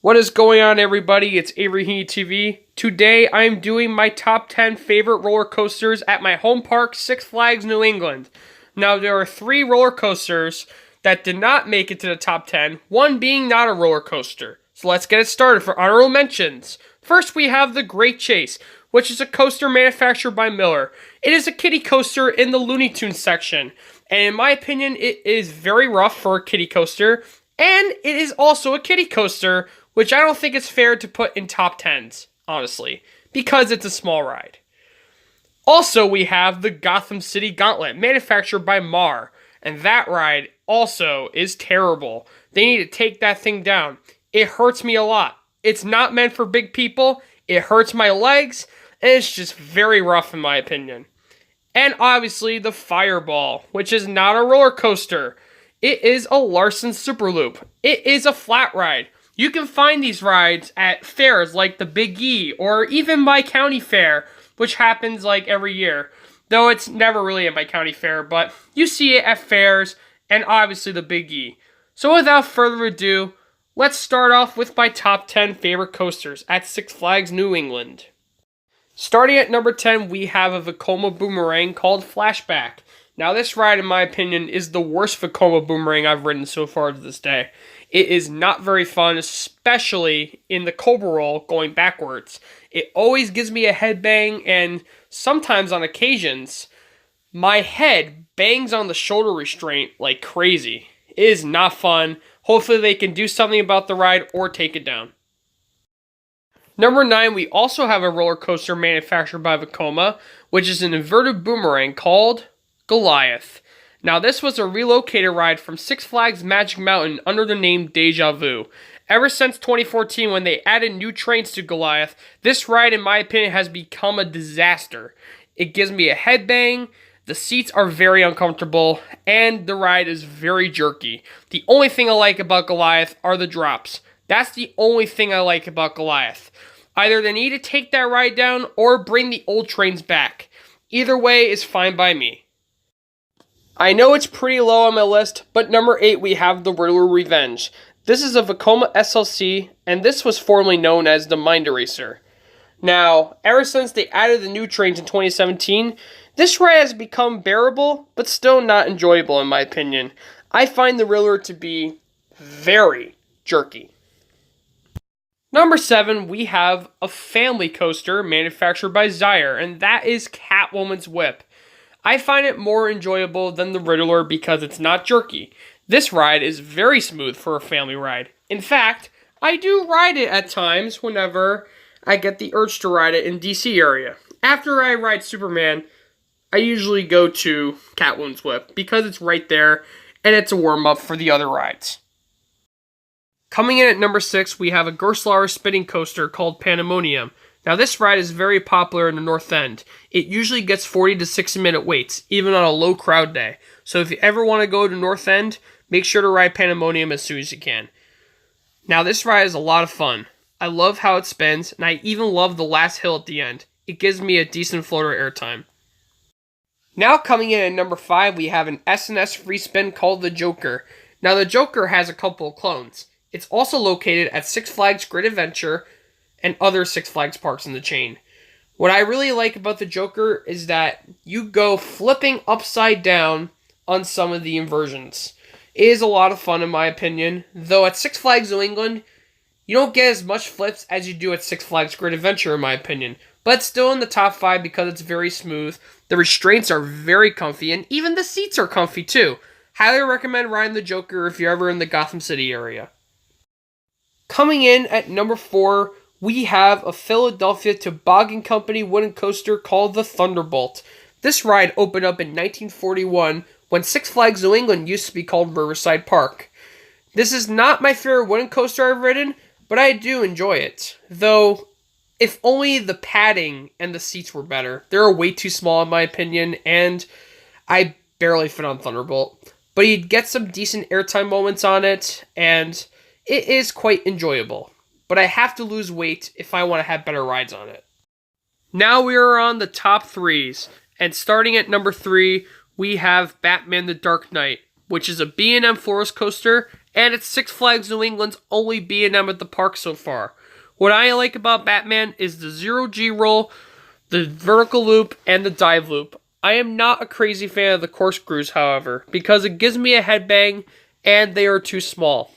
What is going on, everybody? It's Avery Heaney TV. Today, I'm doing my top 10 favorite roller coasters at my home park, Six Flags New England. Now, there are 3 roller coasters that did not make it to the top 10, one being not a roller coaster. So let's get it started for honorable mentions. First, we have the Great Chase, which is a coaster manufactured by Miller. It is a kiddie coaster in the Looney Tunes section, and in my opinion, it is very rough for a kiddie coaster, and it is also a kiddie coaster, which I don't think it's fair to put in top 10s, honestly, because it's a small ride. Also, we have the Gotham City Gauntlet, manufactured by Mar, and that ride also is terrible. They need to take that thing down. It hurts me a lot. It's not meant for big people, it hurts my legs, and it's just very rough in my opinion. And obviously, the Fireball, which is not a roller coaster. It is a Larson Superloop. It is a flat ride. You can find these rides at fairs like the Big E or even my county fair, which happens like every year. Though it's never really at my county fair, but you see it at fairs and obviously the Big E. So without further ado, let's start off with my top 10 favorite coasters at Six Flags New England. Starting at number 10, we have a Vekoma Boomerang called Flashback. Now this ride, in my opinion, is the worst Vekoma Boomerang I've ridden so far to this day. It is not very fun, especially in the Cobra Roll going backwards. It always gives me a headbang, and sometimes on occasions, my head bangs on the shoulder restraint like crazy. It is not fun. Hopefully they can do something about the ride or take it down. Number 9, we also have a roller coaster manufactured by Vekoma, which is an inverted boomerang called Goliath. Now, this was a relocated ride from Six Flags Magic Mountain under the name Deja Vu. Ever since 2014, when they added new trains to Goliath, this ride, in my opinion, has become a disaster. It gives me a headbang, the seats are very uncomfortable, and the ride is very jerky. The only thing I like about Goliath are the drops. That's the only thing I like about Goliath. Either they need to take that ride down or bring the old trains back. Either way is fine by me. I know it's pretty low on my list, but number 8 we have the Riddler Revenge. This is a Vekoma SLC, and this was formerly known as the Mind Eraser. Now, ever since they added the new trains in 2017, this ride has become bearable, but still not enjoyable in my opinion. I find the Riddler to be very jerky. Number 7, we have a family coaster manufactured by Zyre, and that is Catwoman's Whip. I find it more enjoyable than the Riddler because it's not jerky. This ride is very smooth for a family ride. In fact, I do ride it at times whenever I get the urge to ride it in DC area. After I ride Superman, I usually go to Catwoman's Whip because it's right there and it's a warm-up for the other rides. Coming in at number 6, we have a Gerstlauer spinning coaster called Pandemonium. Now this ride is very popular in the North End. It usually gets 40 to 60 minute waits, even on a low crowd day. So if you ever want to go to North End, make sure to ride Pandemonium as soon as you can. Now this ride is a lot of fun. I love how it spins, and I even love the last hill at the end. It gives me a decent floater airtime. Now coming in at number 5, we have an S&S free spin called the Joker. Now the Joker has a couple of clones. It's also located at Six Flags Great Adventure and other Six Flags parks in the chain. What I really like about the Joker is that you go flipping upside down on some of the inversions. It is a lot of fun in my opinion, though at Six Flags New England, you don't get as much flips as you do at Six Flags Great Adventure in my opinion, but it's still in the top 5 because it's very smooth, the restraints are very comfy, and even the seats are comfy too. Highly recommend riding the Joker if you're ever in the Gotham City area. Coming in at number 4, we have a Philadelphia Toboggan Company wooden coaster called the Thunderbolt. This ride opened up in 1941 when Six Flags New England used to be called Riverside Park. This is not my favorite wooden coaster I've ridden, but I do enjoy it. Though, if only the padding and the seats were better. They're way too small in my opinion, and I barely fit on Thunderbolt. But you'd get some decent airtime moments on it, and it is quite enjoyable. But I have to lose weight if I want to have better rides on it. Now we are on the top 3s, and starting at number 3, we have Batman the Dark Knight, which is a B&M Forest coaster, and it's Six Flags New England's only B&M at the park so far. What I like about Batman is the zero-G roll, the vertical loop, and the dive loop. I am not a crazy fan of the corkscrews, however, because it gives me a headbang, and they are too small.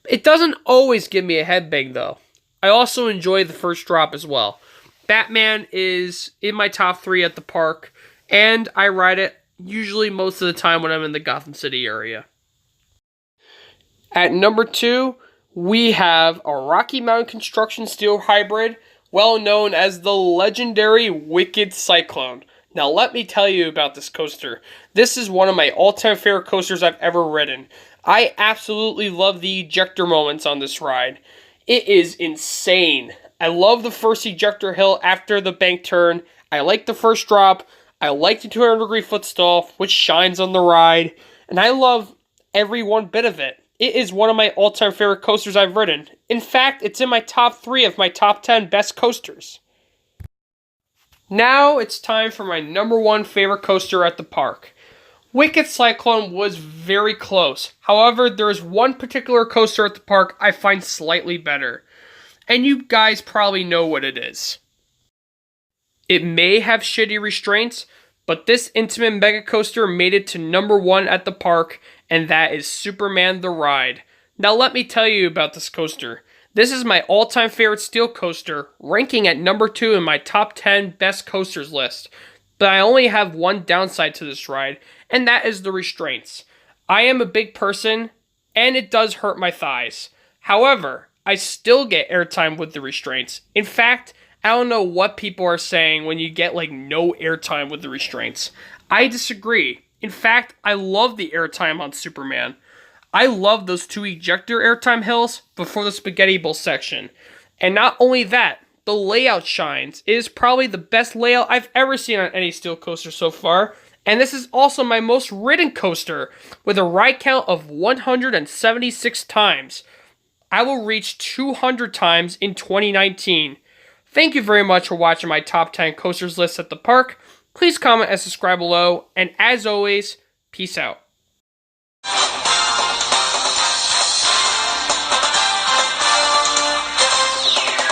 It doesn't always give me a headbang, though. I also enjoy the first drop as well. Batman is in my top 3 at the park, and I ride it usually most of the time when I'm in the Gotham City area. At number 2, we have a Rocky Mountain Construction Steel Hybrid, well known as the legendary Wicked Cyclone. Now let me tell you about this coaster. This is one of my all-time favorite coasters I've ever ridden. I absolutely love the ejector moments on this ride. It is insane. I love the first ejector hill after the bank turn. I like the first drop. I like the 200-degree foot stall, which shines on the ride. And I love every one bit of it. It is one of my all-time favorite coasters I've ridden. In fact, it's in my top 3 of my top 10 best coasters. Now it's time for my number 1 favorite coaster at the park. Wicked Cyclone was very close. However, there is one particular coaster at the park I find slightly better. And you guys probably know what it is. It may have shitty restraints, but this intimate mega coaster made it to number 1 at the park, and that is Superman the Ride. Now let me tell you about this coaster. This is my all-time favorite steel coaster, ranking at number 2 in my top 10 best coasters list. But I only have one downside to this ride, and that is the restraints. I am a big person, and it does hurt my thighs. However, I still get airtime with the restraints. In fact, I don't know what people are saying when you get like no airtime with the restraints. I disagree. In fact, I love the airtime on Superman. I love those 2 ejector airtime hills before the Spaghetti Bowl section. And not only that, the layout shines. It is probably the best layout I've ever seen on any steel coaster so far. And this is also my most ridden coaster with a ride count of 176 times. I will reach 200 times in 2019. Thank you very much for watching my top 10 coasters list at the park. Please comment and subscribe below. And as always, peace out.